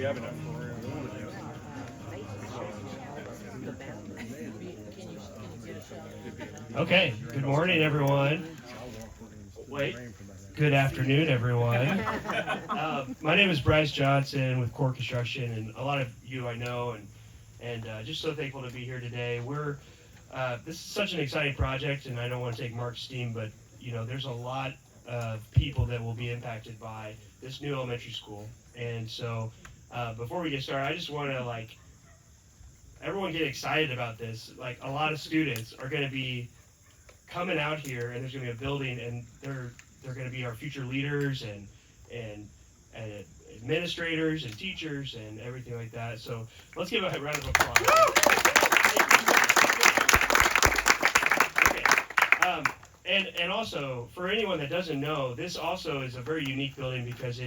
We have enough room. Okay, good morning, everyone. Wait, good afternoon, everyone. My name is Bryce Johnson with Core Construction, and a lot of you I know, and just so thankful to be here today. This is such an exciting project, and I don't want to take Mark's steam, but there's a lot of people that will be impacted by this new elementary school. And so, before we get started, I just want to everyone get excited about this. Like, a lot of students are going to be coming out here, and there's going to be a building, and they're going to be our future leaders and administrators and teachers and everything like that. So let's give a round of applause. Okay. And also, for anyone that doesn't know, this also is a very unique building because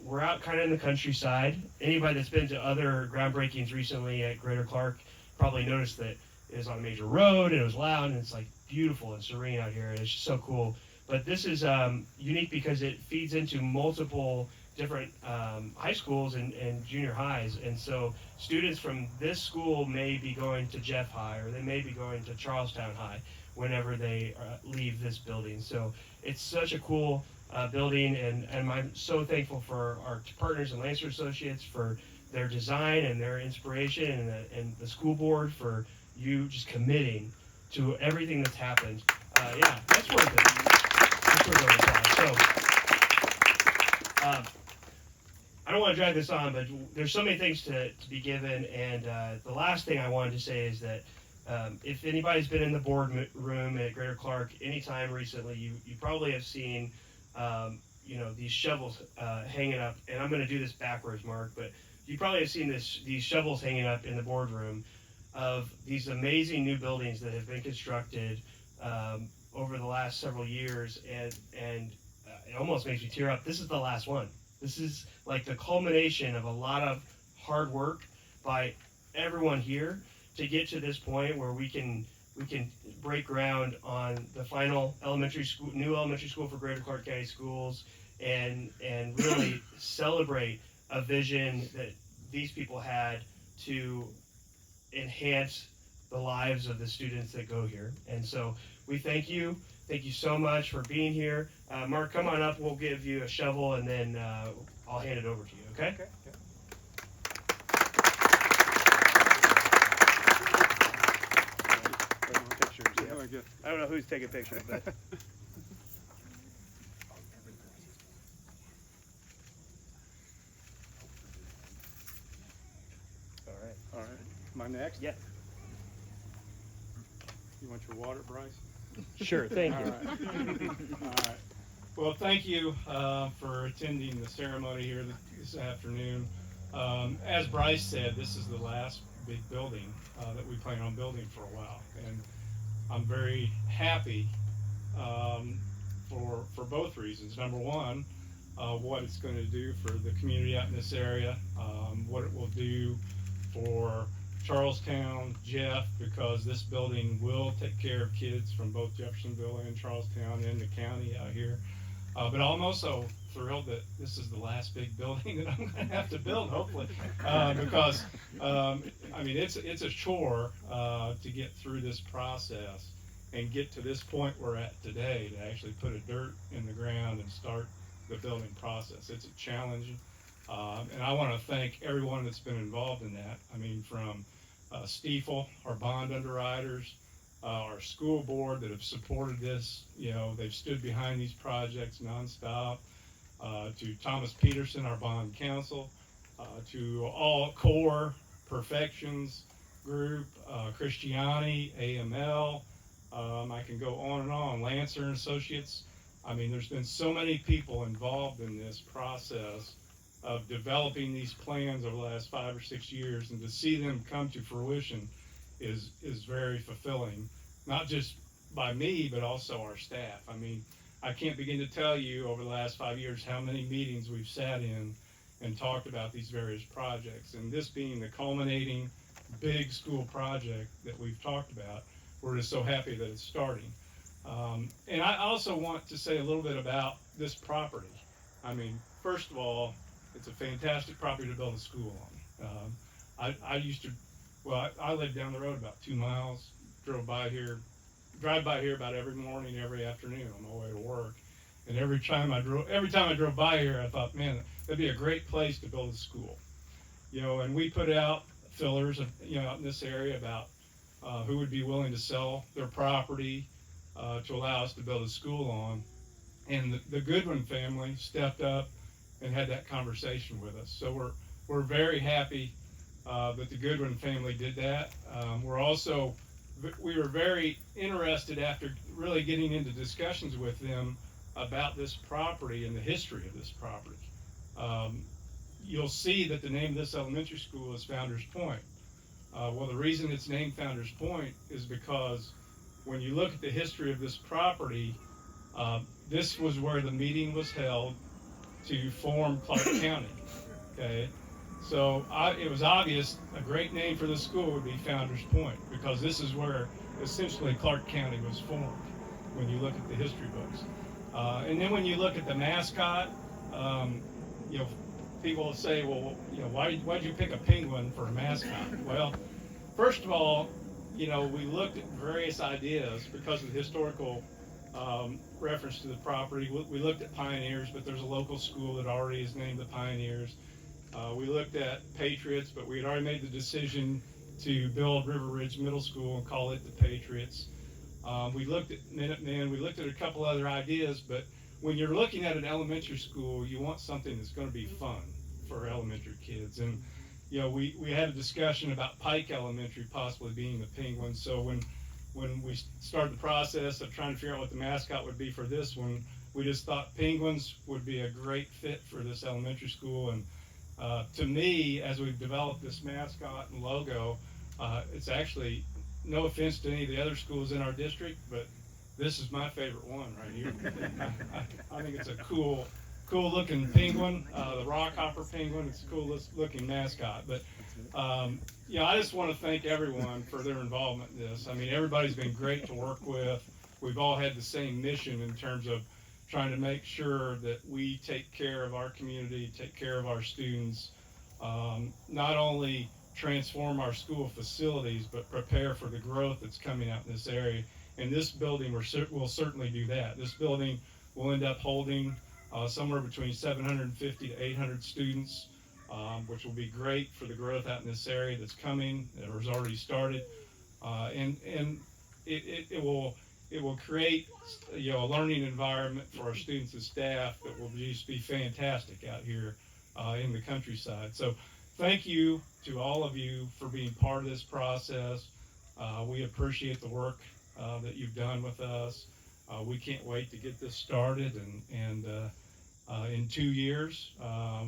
we're out kind of in the countryside. Anybody that's been to other groundbreakings recently at Greater Clark probably noticed that it was on a major road, and it was loud, and it's beautiful and serene out here, and it's just so cool. But this is unique because it feeds into multiple different high schools and junior highs, and so students from this school may be going to Jeff High, or they may be going to Charlestown High whenever they leave this building. So it's such a cool building, and I'm so thankful for our partners and Lancer Associates for their design and their inspiration, and the school board for you just committing to everything that's happened. Yeah, that's worth it. That's worth it. So, I don't want to drag this on, but there's so many things to be given, and the last thing I wanted to say is that if anybody's been in the board room at Greater Clark anytime recently, you probably have seen these shovels hanging up, and I'm going to do this backwards, Mark, but you probably have seen these shovels hanging up in the boardroom of these amazing new buildings that have been constructed over the last several years, and it almost makes me tear up. This is the last one. This is the culmination of a lot of hard work by everyone here to get to this point where we can break ground on the final new elementary school for Greater Clark County Schools, and really celebrate a vision that these people had to enhance the lives of the students that go here. And so we thank you so much for being here. Mark, come on up, we'll give you a shovel, and then I'll hand it over to you. Okay. I don't know who's taking pictures, but All right. Am I next? yeah. You want your water, Bryce? Sure, thank you. All right. Well, thank you for attending the ceremony here this afternoon. As Bryce said, this is the last big building that we plan on building for a while, and I'm very happy for both reasons. Number one, what it's going to do for the community out in this area, what it will do for Charlestown, Jeff, because this building will take care of kids from both Jeffersonville and Charlestown and the county out here. But I'm also thrilled that this is the last big building that I'm going to have to build, hopefully, because it's a chore to get through this process and get to this point we're at today to actually put a dirt in the ground and start the building process. It's a challenge. And I want to thank everyone that's been involved in that. I mean, from Stiefel, our bond underwriters, our school board that have supported this. They've stood behind these projects nonstop. To Thomas Peterson, our bond counsel, to all Core, Perfections Group, Christiani, AML. I can go on and on. Lancer and Associates. I mean, there's been so many people involved in this process of developing these plans over the last 5 or 6 years, and to see them come to fruition is very fulfilling, not just by me, but also our staff. I mean, I can't begin to tell you over the last 5 years how many meetings we've sat in and talked about these various projects, and this being the culminating big school project that we've talked about, we're just so happy that it's starting. And I also want to say a little bit about this property. I mean, first of all, It's a fantastic property to build a school on. I used to, well, I lived down the road about 2 miles, drive by here about every morning, every afternoon on my way to work. And every time I drove by here, I thought, man, that'd be a great place to build a school. And we put out fillers, out in this area about who would be willing to sell their property to allow us to build a school on. And the Goodwin family stepped up and had that conversation with us. So we're very happy that the Goodwin family did that. We were very interested after really getting into discussions with them about this property and the history of this property. You'll see that the name of this elementary school is Founders Point. Well, the reason it's named Founders Point is because when you look at the history of this property, this was where the meeting was held to form Clark County. Okay, so it was obvious a great name for the school would be Founders Point, because this is where essentially Clark County was formed when you look at the history books. And then when you look at the mascot, people will say, well, why'd you pick a penguin for a mascot? Well, first of all, we looked at various ideas because of the historical reference to the property. We looked at Pioneers, but there's a local school that already is named the Pioneers. We looked at Patriots, but we had already made the decision to build River Ridge Middle School and call it the Patriots. We looked at Minutemen. We looked at a couple other ideas, but when you're looking at an elementary school, you want something that's going to be fun for elementary kids. And we had a discussion about Pike Elementary possibly being the penguin. So when we started the process of trying to figure out what the mascot would be for this one, we just thought penguins would be a great fit for this elementary school. And to me, as we've developed this mascot and logo, it's actually, no offense to any of the other schools in our district, but this is my favorite one right here. I think it's a cool looking penguin, the rockhopper penguin. It's a cool looking mascot. But I just want to thank everyone for their involvement in this. I mean, everybody's been great to work with. We've all had the same mission in terms of trying to make sure that we take care of our community, take care of our students, not only transform our school facilities, but prepare for the growth that's coming out in this area. And this building will certainly do that. This building will end up holding somewhere between 750 to 800 students, which will be great for the growth out in this area that's coming, that has already started. And it will create a learning environment for our students and staff that will just be fantastic out here in the countryside. So thank you to all of you for being part of this process. We appreciate the work that you've done with us. We can't wait to get this started, and in 2 years,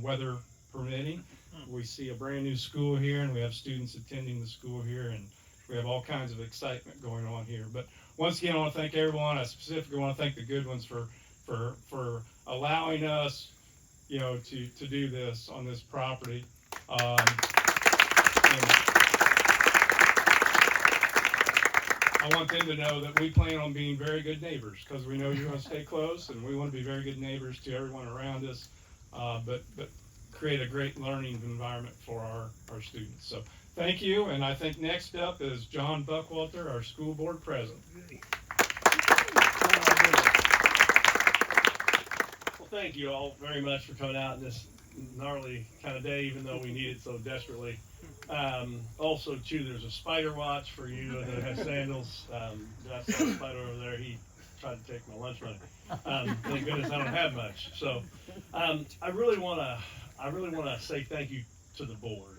weather permitting, we see a brand new school here, and we have students attending the school here, and we have all kinds of excitement going on here. But once again, I want to thank everyone. I specifically want to thank the Goodwins for allowing us, to do this on this property. And I want them to know that we plan on being very good neighbors, because we know you're going to stay close, and we want to be very good neighbors to everyone around us, but create a great learning environment for our students. So thank you, and I think next up is John Buckwalter, our school board president. Well, thank you all very much for coming out in this gnarly kind of day, even though we need it so desperately. Also, too, there's a spider watch for you that has sandals. I saw a spider over there. He tried to take my lunch money. Thank goodness I don't have much. So, I really want to say thank you to the board.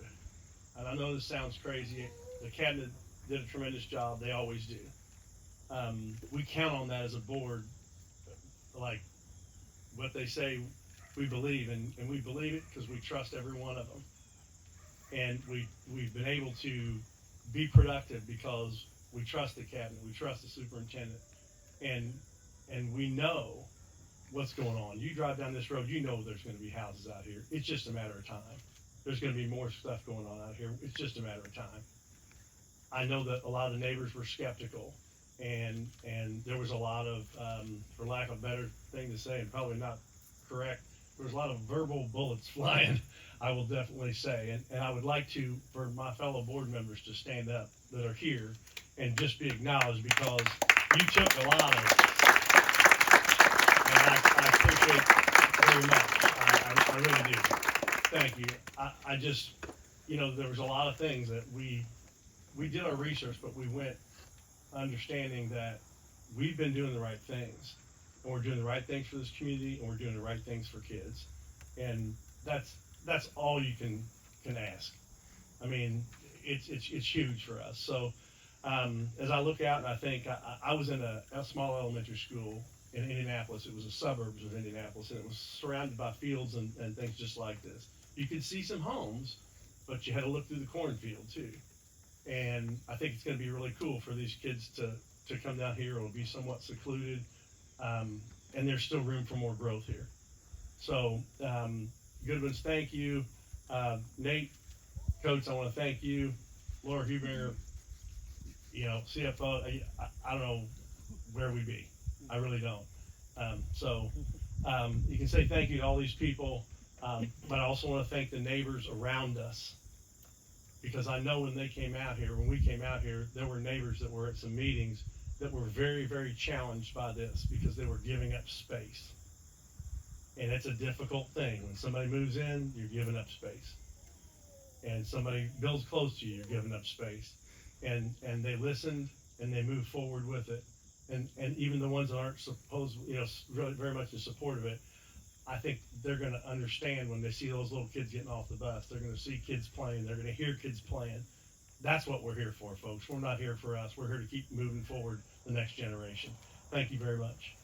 And I know this sounds crazy. The cabinet did a tremendous job. They always do. We count on that as a board, like what they say we believe, and we believe it because we trust every one of them. And we've been able to be productive because we trust the cabinet, we trust the superintendent, and we know what's going on. You drive down this road, you know there's going to be houses out here. It's just a matter of time. There's going to be more stuff going on out here. It's just a matter of time. I know that a lot of the neighbors were skeptical, and there was a lot of, for lack of a better thing to say, and probably not correct, there was a lot of verbal bullets flying, I will definitely say. And I would like to, for my fellow board members to stand up that are here and just be acknowledged, because you took a lot of it. And I appreciate it very much. I really do. Thank you. I just, there was a lot of things that we did our research, but we went understanding that we've been doing the right things, and we're doing the right things for this community, and we're doing the right things for kids. And that's all you can ask. I mean, it's huge for us. So as I look out and I think, I was in a small elementary school in Indianapolis. It was the suburbs of Indianapolis, and it was surrounded by fields and things just like this. You could see some homes, but you had to look through the cornfield too. And I think it's going to be really cool for these kids to come down here. It'll be somewhat secluded, and there's still room for more growth here. So, Goodwins, thank you. Nate Coates, I want to thank you. Laura Hubinger, CFO, I don't know where we'd be. I really don't. You can say thank you to all these people, but I also want to thank the neighbors around us, because I know when we came out here, there were neighbors that were at some meetings that were very, very challenged by this, because they were giving up space. And it's a difficult thing. When somebody moves in, you're giving up space. And somebody builds close to you, you're giving up space. And they listened, and they moved forward with it. And even the ones that aren't really very much in support of it, I think they're going to understand when they see those little kids getting off the bus. They're going to see kids playing. They're going to hear kids playing. That's what we're here for, folks. We're not here for us. We're here to keep moving forward the next generation. Thank you very much.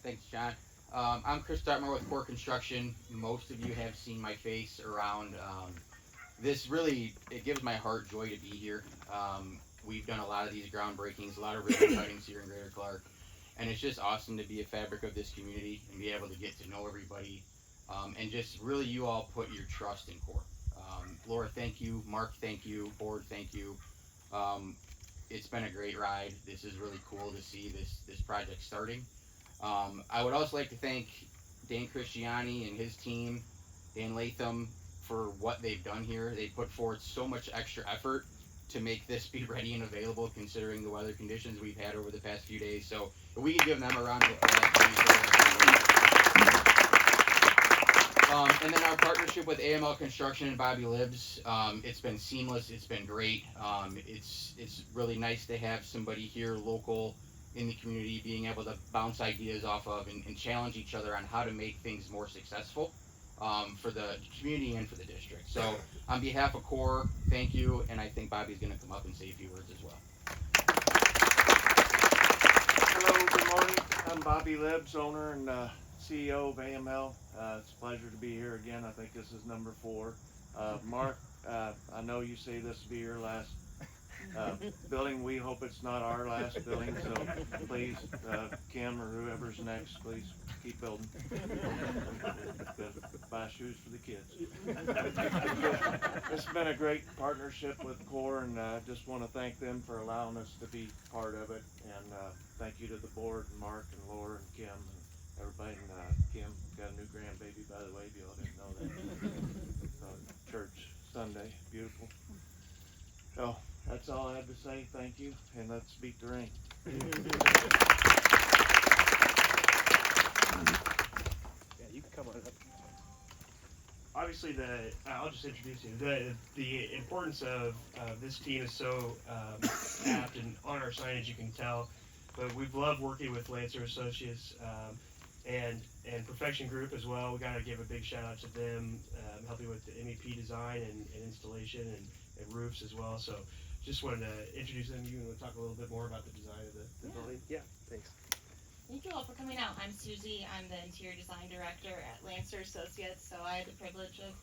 Thanks, John. I'm Chris Dartmoor with Core Construction. Most of you have seen my face around. This really, it gives my heart joy to be here. We've done a lot of these groundbreakings, a lot of ribbon cuttings here in Greater Clark, and it's just awesome to be a fabric of this community and be able to get to know everybody, and just really you all put your trust in Core. Laura, thank you. Mark, thank you. Board, thank you. It's been a great ride. This is really cool to see this project starting. I would also like to thank Dan Christiani and his team, Dan Latham, for what they've done here. They put forward so much extra effort to make this be ready and available, considering the weather conditions we've had over the past few days. So if we can give them a round of applause. And then our partnership with AML Construction and Bobby Libbs, it's been seamless. It's been great. It's really nice to have somebody here local in the community being able to bounce ideas off of and challenge each other on how to make things more successful for the community and for the district. So on behalf of Core, thank you, and I think Bobby's going to come up and say a few words as well. Hello, good morning. I'm Bobby Libbs, owner and CEO of AML. It's a pleasure to be here again. I think this is number 4. Mark, I know you say this will be your last building. We hope it's not our last building, so please, Kim or whoever's next, please keep building. Buy shoes for the kids. It's been a great partnership with Core, and I just want to thank them for allowing us to be part of it. And thank you to the board, and Mark and Laura and Kim and everybody. And Kim got a new grandbaby, by the way, if you all didn't know that. Church Sunday, beautiful. So that's all I have to say. Thank you, and let's beat the rain. Yeah, you can come on up. Obviously, I'll just introduce you. The importance of this team is so apt, and on our signage you can tell. But we've loved working with Lancer Associates and Perfection Group as well. We got to give a big shout out to them, helping with the MEP design and installation and roofs as well. So just wanted to introduce them. You want to talk a little bit more about the design of the building? Yeah, thanks. Thank you all for coming out. I'm Susie. I'm the Interior Design Director at Lancer Associates. So I had the privilege of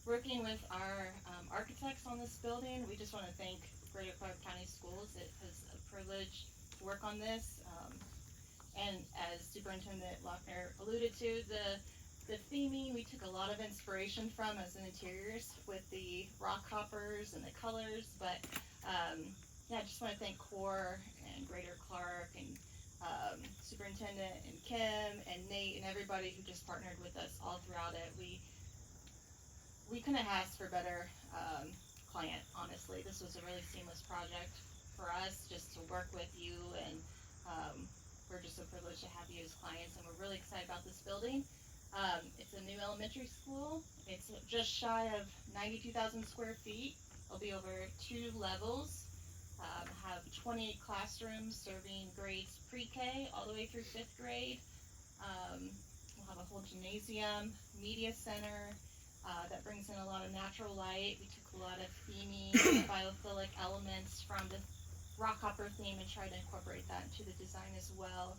working with our architects on this building. We just want to thank Greater Clark County Schools. It was a privilege to work on this. And as Superintendent Lochner alluded to, the theming we took a lot of inspiration from as an interiors with the rock hoppers and the colors. But yeah, I just want to thank Core and Greater Clark and Superintendent and Kim and Nate and everybody who just partnered with us all throughout it. We couldn't have asked for a better client, honestly. This was a really seamless project for us just to work with you, and we're just so privileged to have you as clients, and we're really excited about this building. It's a new elementary school. It's just shy of 92,000 square feet. It'll be over 2 levels. Have 20 classrooms serving grades pre-K all the way through 5th grade. We'll have a whole gymnasium, media center, that brings in a lot of natural light. We took a lot of theming, biophilic elements from the Rockhopper theme and tried to incorporate that into the design as well.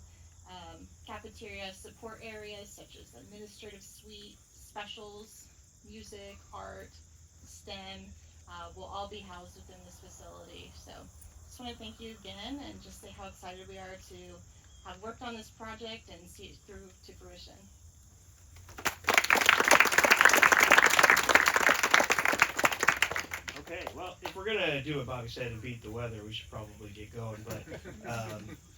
Cafeteria support areas such as administrative suite, specials, music, art, STEM, will all be housed within this facility. So just want to thank you again and just say how excited we are to have worked on this project and see it through to fruition. Okay, well, if we're gonna do what Bobby said and beat the weather, we should probably get going, but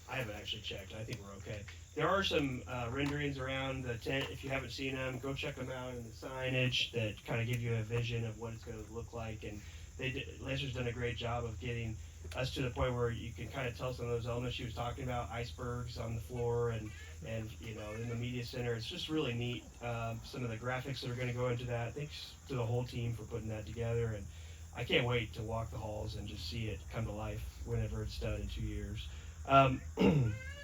I haven't actually checked. I think we're okay. There are some renderings around the tent. If you haven't seen them, go check them out in the signage that kind of give you a vision of what it's gonna look like. And Lancer's done a great job of getting us to the point where you can kind of tell some of those elements she was talking about, icebergs on the floor and you know, in the media center. It's just really neat. Some of the graphics that are gonna go into that. Thanks to the whole team for putting that together, and I can't wait to walk the halls and just see it come to life whenever it's done in 2 years.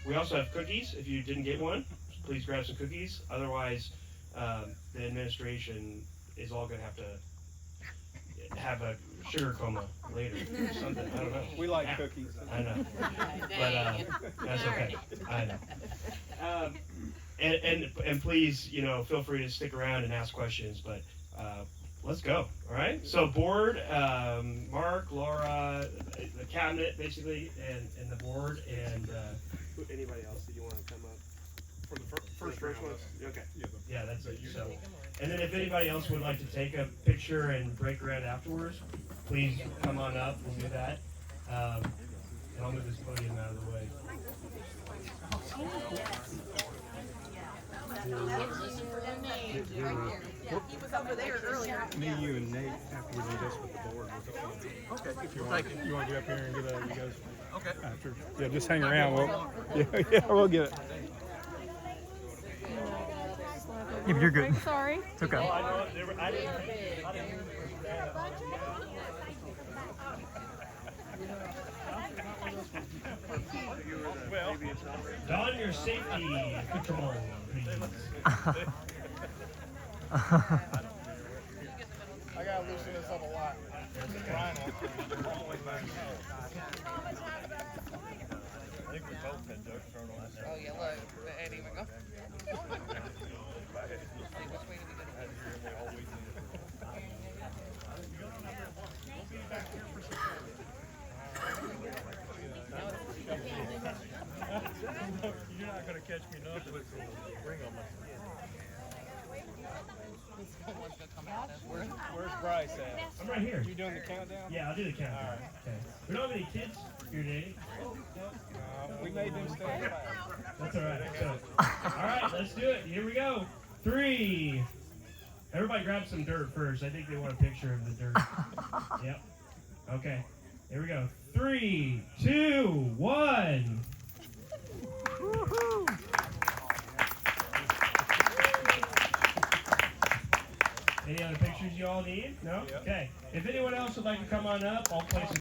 We also have cookies. If you didn't get one, please grab some cookies. Otherwise, the administration is all going to have a sugar coma later or something. I don't know. We like cookies. I know. But that's okay. I know. And please, you know, feel free to stick around and ask questions, but let's go. All right. So board, Mark, Laura, the cabinet basically, and the board, and anybody else that you want to come up For the first one. Okay. Yeah, that's it. So, and then if anybody else would like to take a picture and break around afterwards, please come on up. We'll do that. And I'll move this podium out of the way. He was over there earlier. Me, you, and Nate after we do this with the board. Okay. If you want, you want to get up here and get you guys. Okay. After, yeah, just hang around. We'll get it. Yeah, you're good. Sorry. It's okay. Don your safety control, please. I gotta loosen this up a lot. I think we both had ducks thrown on us. Oh yeah, look, it ain't even go. Which way do we go? You're not gonna catch me nothing. Ring on my skin. Someone's gonna come out of Where's Bryce at? I'm right here. You doing the countdown? Yeah, I'll do the countdown. All right. Okay. We don't have any kids here today. We made them stand back. That's all right. So, all right, let's do it. Here we go. 3. Everybody grab some dirt first. I think they want a picture of the dirt. Yep. Okay. Here we go. 3, 2, 1. Any other pictures you all need? No? Okay. If anyone else would like to come on up, I'll place